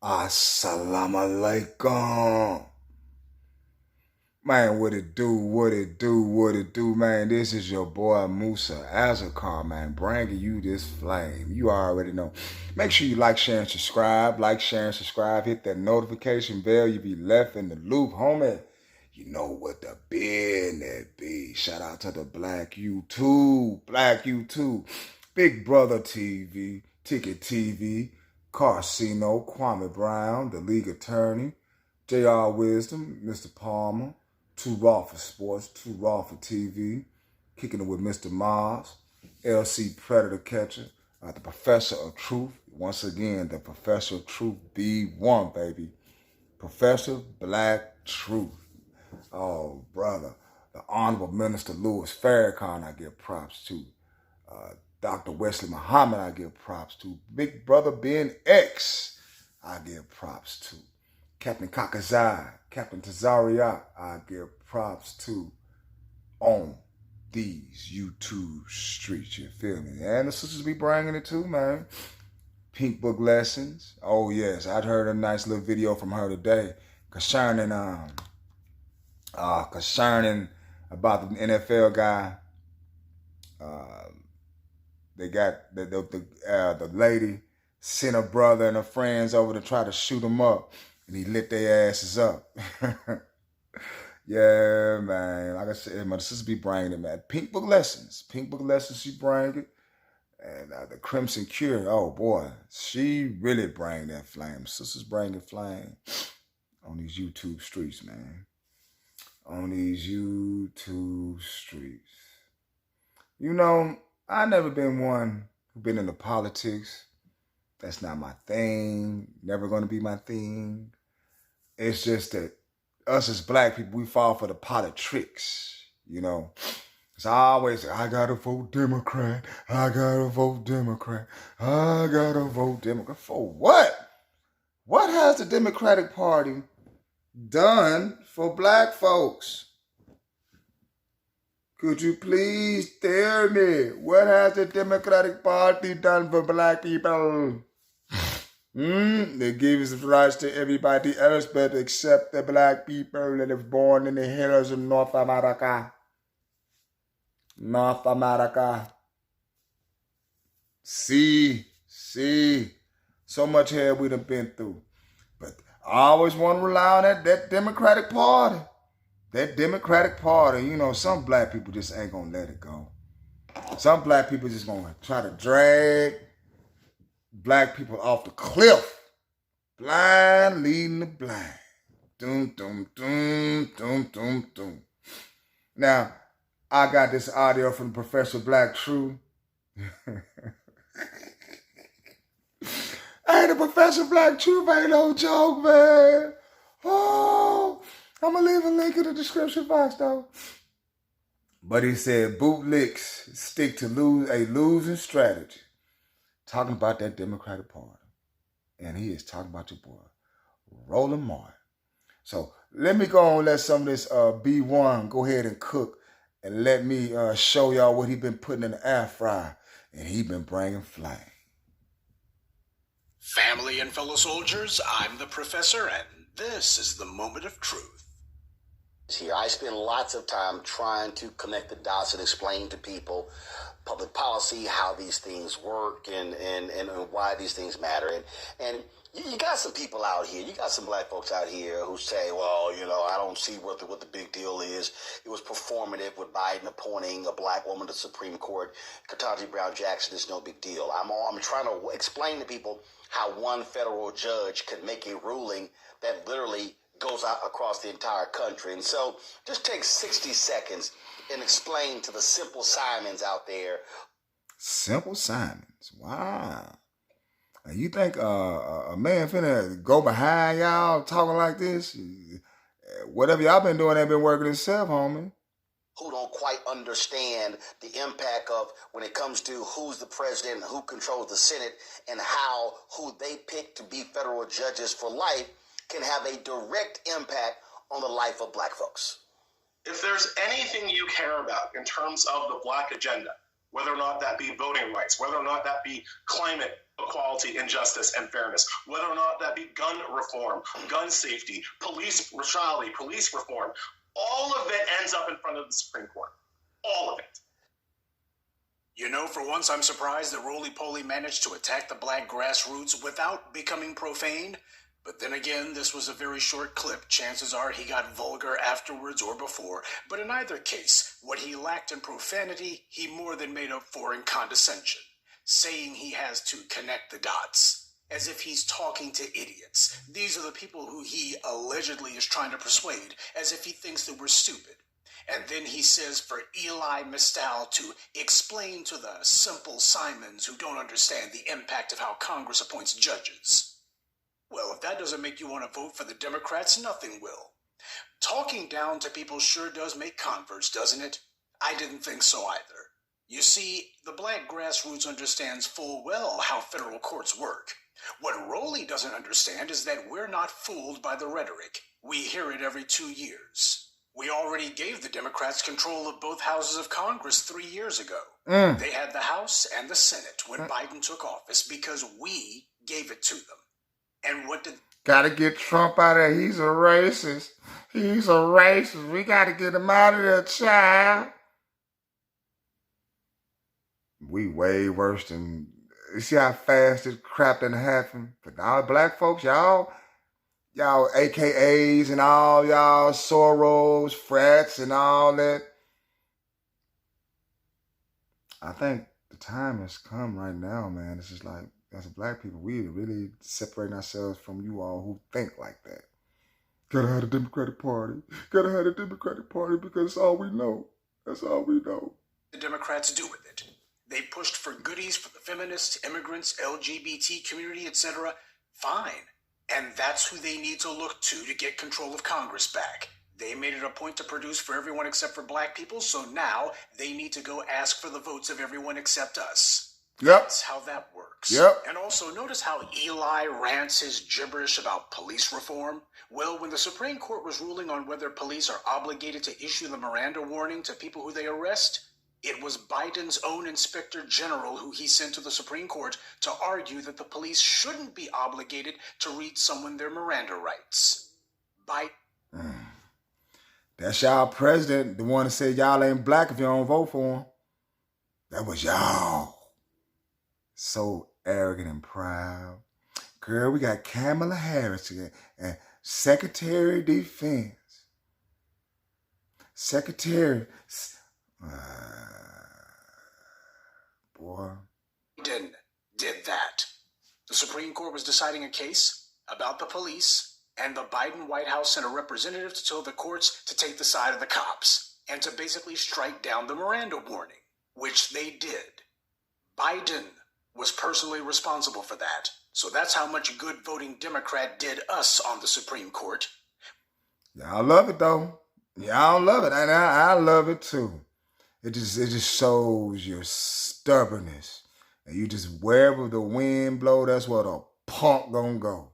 Assalamu alaikum. Man, what it do, what it do, what it do, man. This is your boy Musa Azakar, man, bringing you this flame. You already know. Make sure you like, share, and subscribe. Like, share, and subscribe. Hit that notification bell. You be left in the loop, homie. You know what the business be. Shout out to the Black YouTube. Black YouTube. Big Brother TV. Ticket TV. Carcino. Kwame Brown. The League Attorney. JR Wisdom. Mr. Palmer. Too Raw for Sports, Too Raw for TV, Kicking It with Mr. Mars, LC Predator Catcher, the Professor of Truth. Once again, the Professor of Truth, B1, baby. Professor Black Truth. Oh, brother. The Honorable Minister Louis Farrakhan, I give props to. Dr. Wesley Muhammad, I give props to. Big Brother Ben X, I give props to. Captain Kakazai, Captain Tazariak, I give props to on these YouTube streets, you feel me? And the sisters be bringing it too, man. Pink Book Lessons. Oh, yes, I'd heard a nice little video from her today concerning about the NFL guy. They got the lady sent her brother and her friends over to try to shoot him up. And he lit their asses up. Yeah, man. Like I said, my sister be bringing it, man. Pink Book Lessons. Pink Book Lessons, she bring it. And the Crimson Cure, oh, boy. She really bring that flame. Sisters bring the flame on these YouTube streets, man. On these YouTube streets. You know, I never been one who been into politics. That's not my thing. Never going to be my thing. It's just that us as black people, we fall for the politics, you know. So I always say, I got to vote Democrat. I got to vote Democrat. I got to vote Democrat. For what? What has the Democratic Party done for black folks? Could you please tell me, what has the Democratic Party done for black people? They give us rights to everybody else, but except the black people that are born in the hills of North America. North America. See. So much hell we done been through. But I always want to rely on that Democratic Party. That Democratic Party, you know, some black people just ain't going to let it go. Some black people just going to try to drag black people off the cliff. Blind leading the blind. Doom, doom, doom, doom, doom, doom. Now, I got this audio from Professor Black Truth. Hey, the Professor Black Truth ain't no joke, man. Oh, I'm going to leave a link in the description box, though. But he said, bootlicks stick to a losing strategy. Talking about that Democratic Party. And he is talking about your boy, Roland Martin. So let me go and let some of this B1 go ahead and cook. And let me show y'all what he been putting in the air fryer. And he been bringing flame. Family and fellow soldiers, I'm the Professor, and this is the moment of truth. Here, I spend lots of time trying to connect the dots and explain to people public policy, how these things work, and why these things matter. And you got some people out here, you got some black folks out here who say, well, you know, I don't see what the big deal is. It was performative with Biden appointing a black woman to the Supreme Court. Ketanji Brown Jackson is no big deal. I'm trying to explain to people how one federal judge could make a ruling that literally goes out across the entire country. And so just take 60 seconds and explain to the Simple Simons out there. Simple Simons. Wow. You think a man finna go behind y'all talking like this? Whatever y'all been doing ain't been working itself, homie. Who don't quite understand the impact of when it comes to who's the president and who controls the Senate and how who they pick to be federal judges for life can have a direct impact on the life of black folks. If there's anything you care about in terms of the black agenda, whether or not that be voting rights, whether or not that be climate equality and justice and fairness, whether or not that be gun reform, gun safety, police brutality, police reform, all of it ends up in front of the Supreme Court. All of it. You know, for once I'm surprised that Roly-Poly managed to attack the black grassroots without becoming profane. But then again, this was a very short clip. Chances are he got vulgar afterwards or before. But in either case, what he lacked in profanity, he more than made up for in condescension, saying he has to connect the dots, as if he's talking to idiots. These are the people who he allegedly is trying to persuade, as if he thinks that we're stupid. And then he says for Eli Mistal to explain to the simple Simons who don't understand the impact of how Congress appoints judges. Well, if that doesn't make you want to vote for the Democrats, nothing will. Talking down to people sure does make converts, doesn't it? I didn't think so either. You see, the black grassroots understands full well how federal courts work. What Rowley doesn't understand is that we're not fooled by the rhetoric. We hear it every 2 years. We already gave the Democrats control of both houses of Congress 3 years ago. They had the House and the Senate when Biden took office because we gave it to them. And what did... Gotta get Trump out of there. He's a racist. He's a racist. We gotta get him out of there, child. We way worse than... You see how fast this crap done happen? For all black folks, y'all AKAs and all y'all Soros, frats and all that. I think the time has come right now, man. It's just like, as a black people, we really separating ourselves from you all who think like that. Gotta have the Democratic Party. Gotta have the Democratic Party because it's all we know. That's all we know. The Democrats do with it. They pushed for goodies for the feminists, immigrants, LGBT community, etc. Fine. And that's who they need to look to get control of Congress back. They made it a point to produce for everyone except for black people, so now they need to go ask for the votes of everyone except us. Yep. That's how that works. Yep. And also, notice how Eli rants his gibberish about police reform? Well, when the Supreme Court was ruling on whether police are obligated to issue the Miranda warning to people who they arrest, it was Biden's own Inspector General who he sent to the Supreme Court to argue that the police shouldn't be obligated to read someone their Miranda rights. That's y'all president, the one that said y'all ain't black if you don't vote for him. That was y'all. So arrogant and proud. Girl, we got Kamala Harris again, and Secretary of Defense. Secretary... boy. Did that. The Supreme Court was deciding a case about the police, and the Biden White House sent a representative to tell the courts to take the side of the cops and to basically strike down the Miranda warning, which they did. Biden was personally responsible for that. So that's how much good voting Democrat did us on the Supreme Court. Y'all love it, though. Y'all love it. And I love it, too. It just shows your stubbornness. And you just, wherever the wind blow, that's where the punk gonna go.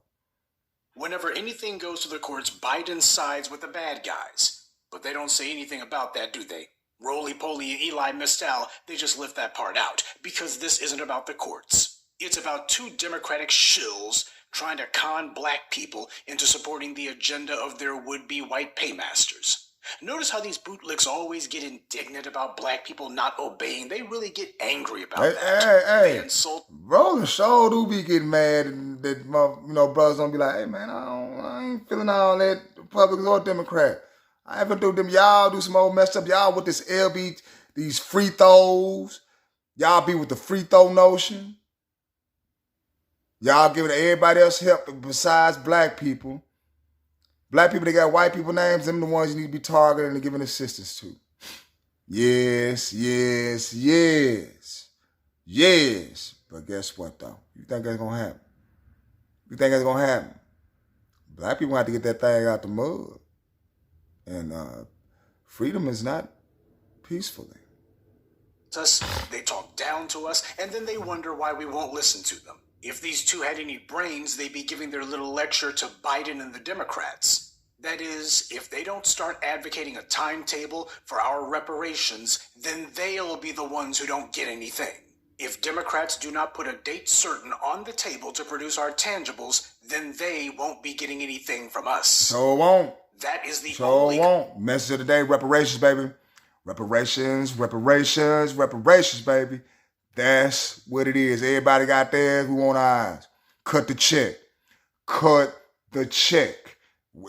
Whenever anything goes to the courts, Biden sides with the bad guys. But they don't say anything about that, do they? Roly-Poly and Eli Mistal, they just lift that part out. Because this isn't about the courts. It's about two Democratic shills trying to con black people into supporting the agenda of their would-be white paymasters. Notice how these bootlicks always get indignant about black people not obeying. They really get angry about that. Hey, they insult. Rolling show do be getting mad, and that brothers don't be like, hey man, I ain't feeling all that Republicans or Democrat. I haven't do them. Y'all do some old messed up. Y'all with this LB, these free throws. Y'all be with the free throw notion. Y'all giving everybody else help besides black people. Black people that got white people names, them the ones you need to be targeting and giving assistance to. Yes. But guess what, though? You think that's going to happen? You think that's going to happen? Black people have to get that thing out the mud. And freedom is not peacefully. They talk down to us, and then they wonder why we won't listen to them. If these two had any brains, they'd be giving their little lecture to Biden and the Democrats. That is, if they don't start advocating a timetable for our reparations, then they'll be the ones who don't get anything. If Democrats do not put a date certain on the table to produce our tangibles, then they won't be getting anything from us. So won't. That is the So only... won't. Message of the day, reparations, baby. Reparations, reparations, reparations, baby. That's what it is. Everybody got theirs. We want ours. Cut the check. Cut the check.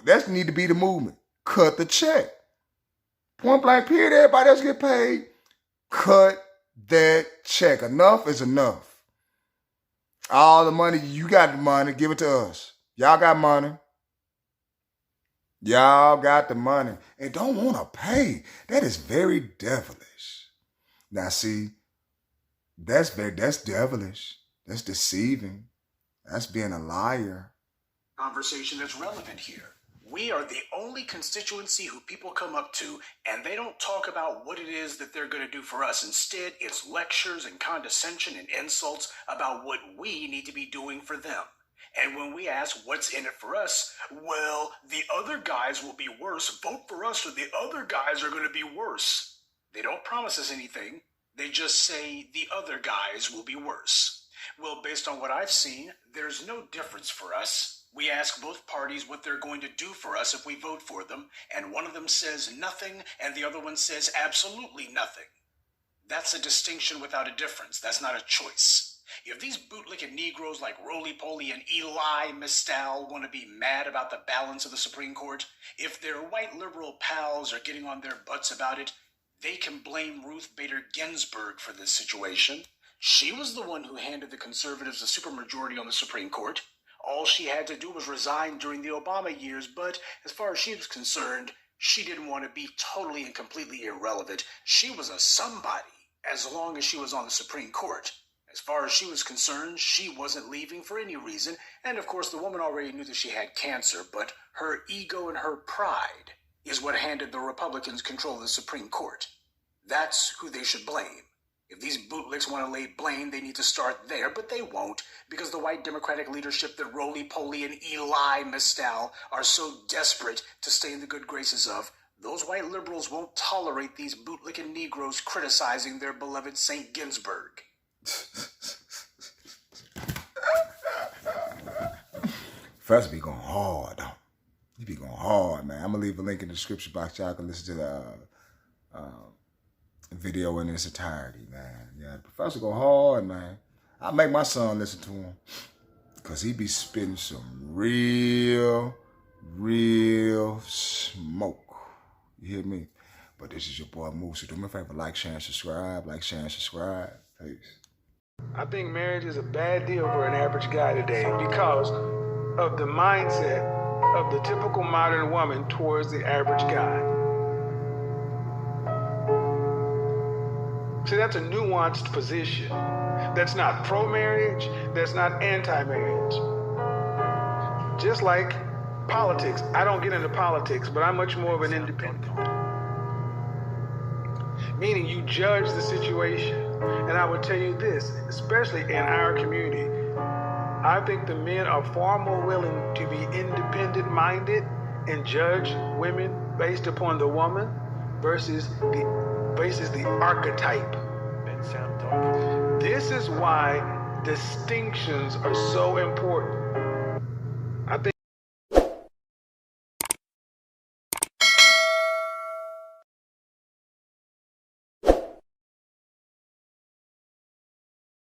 That need to be the movement. Cut the check. Point blank period. Everybody else get paid. Cut that check. Enough is enough. All the money, you got the money, give it to us. Y'all got money. Y'all got the money and don't want to pay. That is very devilish. Now see, that's devilish. That's deceiving. That's being a liar. Conversation that's relevant here. We are the only constituency who people come up to, and they don't talk about what it is that they're going to do for us. Instead, it's lectures and condescension and insults about what we need to be doing for them. And when we ask what's in it for us, well, the other guys will be worse. Vote for us or the other guys are going to be worse. They don't promise us anything. They just say the other guys will be worse. Well, based on what I've seen, there's no difference for us. We ask both parties what they're going to do for us if we vote for them, and one of them says nothing, and the other one says absolutely nothing. That's a distinction without a difference. That's not a choice. If these bootlicking Negroes like Roly-Poly and Eli Mistal want to be mad about the balance of the Supreme Court, if their white liberal pals are getting on their butts about it, they can blame Ruth Bader Ginsburg for this situation. She was the one who handed the conservatives a supermajority on the Supreme Court. All she had to do was resign during the Obama years, but as far as she was concerned, she didn't want to be totally and completely irrelevant. She was a somebody as long as she was on the Supreme Court. As far as she was concerned, she wasn't leaving for any reason, and of course the woman already knew that she had cancer, but her ego and her pride is what handed the Republicans control of the Supreme Court. That's who they should blame. If these bootlicks want to lay blame, they need to start there, but they won't, because the white Democratic leadership that Roly-Poly and Eli Mistal are so desperate to stay in the good graces of, those white liberals won't tolerate these bootlicking Negroes criticizing their beloved St. Ginsburg. First be going hard, though. You be going hard, man. I'm going to leave a link in the description box. Y'all can listen to the video in its entirety, man. Yeah, the professor go hard, man. I make my son listen to him because he be spitting some real smoke. You hear me? But this is your boy Moose. Do me a favor, like, share, and subscribe. Like, share, and subscribe. Peace. I think marriage is a bad deal for an average guy today because of the mindset of the typical modern woman towards the average guy. See, that's a nuanced position. That's not pro-marriage, that's not anti-marriage. Just like politics. I don't get into politics, but I'm much more of an independent. Meaning you judge the situation. And I would tell you this, especially in our community, I think the men are far more willing to be independent-minded and judge women based upon the woman versus the archetype. This is why distinctions are so important.